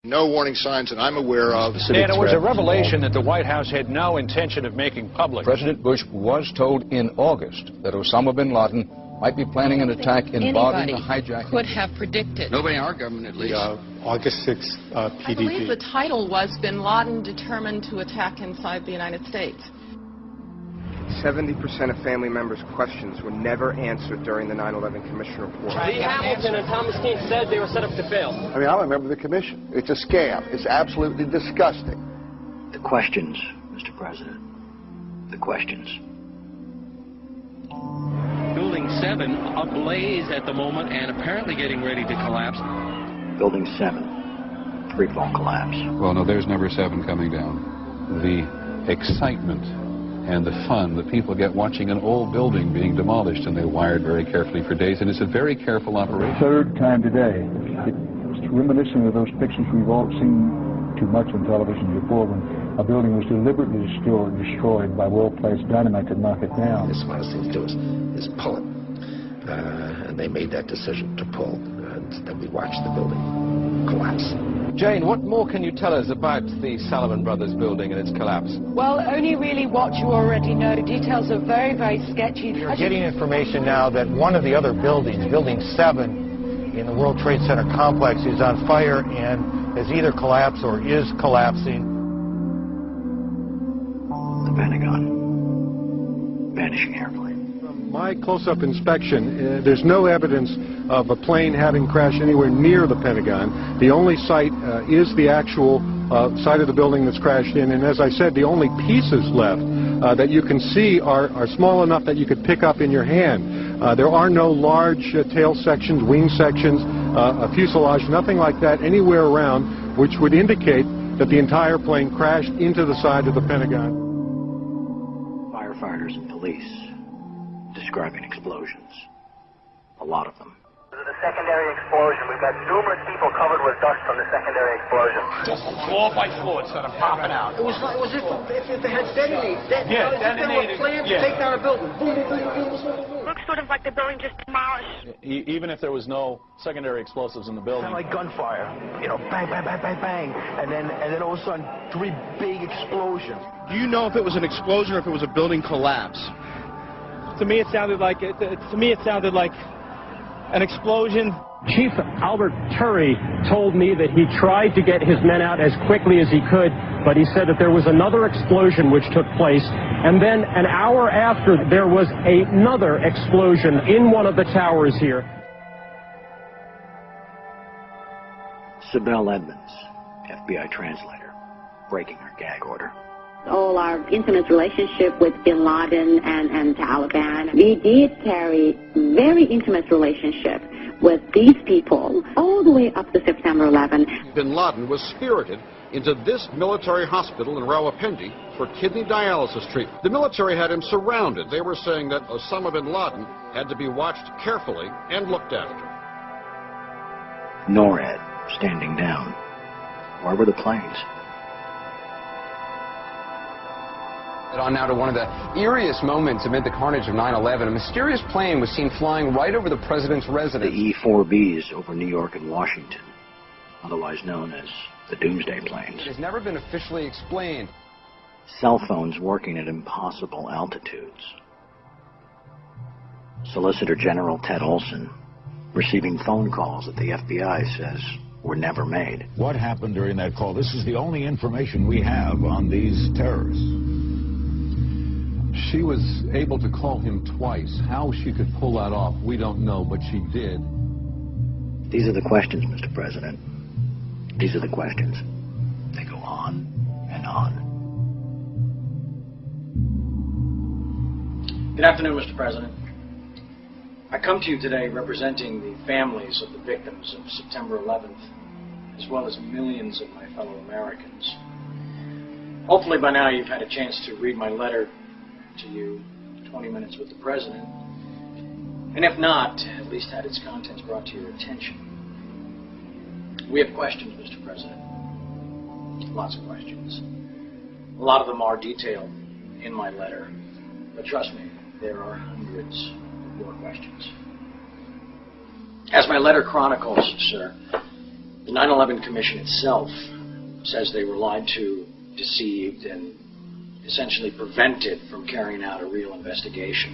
No warning signs that I'm aware of. And it was a revelation that the White House had no intention of making public. President Bush was told in August that Osama bin Laden might be planning an attack involving the hijacking. Could have predicted. Nobody in our government, at least. August 6th, PDP. I believe the title was Bin Laden Determined to Attack Inside the United States. 70% of family members' questions were never answered during the 9/11 Commission report. Lee Hamilton and Thomas Keane said they were set up to fail. I mean, I'm a member of the commission. It's a scam. It's absolutely disgusting. The questions, Mr. President. The questions. Building 7 ablaze at the moment and apparently getting ready to collapse. Building 7, free-fall collapse. Well, no, there's number 7 coming down. The excitement and the fun that people get watching an old building being demolished, and they wired very carefully for days, and it's a very careful operation. Third time today. It's reminiscent of those pictures we've all seen too much on television before, when a building was deliberately destroyed by well-placed dynamite to knock it down. The smartest thing to do is pull it. And they made that decision to pull, and then we watched the building collapse. Jane, what more can you tell us about the Salomon Brothers building and its collapse? Well, only really what you already know. Details are very, very sketchy. We're getting information now that one of the other buildings, Building 7 in the World Trade Center complex, is on fire and has either collapsed or is collapsing. The Pentagon. Vanishing airplane. My close-up inspection, there's no evidence of a plane having crashed anywhere near the Pentagon. The only site is the actual site of the building that's crashed in, and as I said, the only pieces left that you can see are small enough that you could pick up in your hand. There are no large tail sections, wing sections, a fuselage, nothing like that anywhere around, which would indicate that the entire plane crashed into the side of the Pentagon. Firefighters and police describing explosions. A lot of them. The secondary explosion. We've got numerous people covered with dust from the secondary explosion. Just floor by floor instead of popping out. It was if they had detonated. Detonated. Planned to take down a building. Boom, boom, boom, boom, boom, boom. Looks sort of like the building just demolished. Even if there was no secondary explosives in the building. Kind of like gunfire. You know, bang, bang, bang, bang, bang. And then all of a sudden, 3 big explosions. Do you know if it was an explosion or if it was a building collapse? To me, it sounded like an explosion. Chief Albert Turry told me that he tried to get his men out as quickly as he could, but he said that there was another explosion which took place, and then an hour after there was another explosion in one of the towers here. Sibel Edmonds, FBI translator, breaking her gag order. All our intimate relationship with Bin Laden and Taliban. We did carry very intimate relationship with these people all the way up to September 11. Bin Laden was spirited into this military hospital in Rawalpindi for kidney dialysis treatment. The military had him surrounded. They were saying that Osama bin Laden had to be watched carefully and looked after. NORAD standing down. Where were the planes? On now to one of the eeriest moments amid the carnage of 9/11. A mysterious plane was seen flying right over the president's residence. The E-4Bs over New York and Washington, otherwise known as the Doomsday Planes. It has never been officially explained. Cell phones working at impossible altitudes. Solicitor General Ted Olson receiving phone calls that the FBI says were never made. What happened during that call? This is the only information we have on these terrorists. She was able to call him twice. How she could pull that off, we don't know, but she did. These are the questions, Mr. President. These are the questions. They go on and on. Good afternoon, Mr. President. I come to you today representing the families of the victims of September 11th, as well as millions of my fellow Americans. Hopefully by now you've had a chance to read my letter to you, 20 Minutes with the President, and if not, at least had its contents brought to your attention. We have questions, Mr. President. Lots of questions. A lot of them are detailed in my letter, but trust me, there are hundreds more questions. As my letter chronicles, sir, The 9/11 Commission itself says they were lied to, deceived, and essentially prevented from carrying out a real investigation.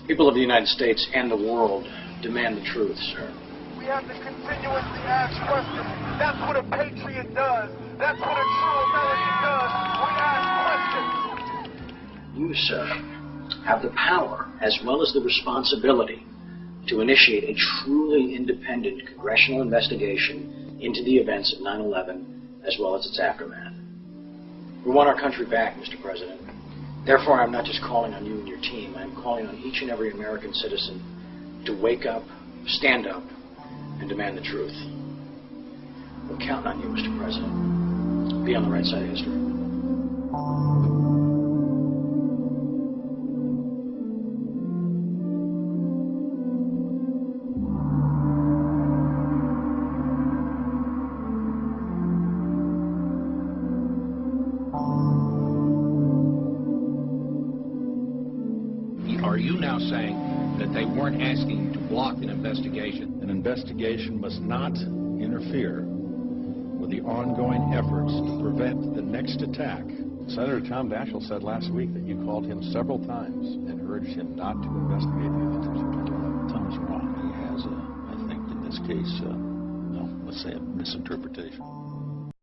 People of the United States and the world demand the truth, sir. We have to continuously ask questions. That's what a patriot does. That's what a true American does. We ask questions. You, sir, have the power as well as the responsibility to initiate a truly independent congressional investigation into the events of 9/11 as well as its aftermath. We want our country back, Mr. President. Therefore, I'm not just calling on you and your team. I'm calling on each and every American citizen to wake up, stand up, and demand the truth. We're counting on you, Mr. President. Be on the right side of history. Are you now saying that they weren't asking to block an investigation? An investigation must not interfere with the ongoing efforts to prevent the next attack. Senator Tom Daschle said last week that you called him several times and urged him not to investigate the events of September 11th. Tom's wrong. He has, I think, in this case, let's say a misinterpretation.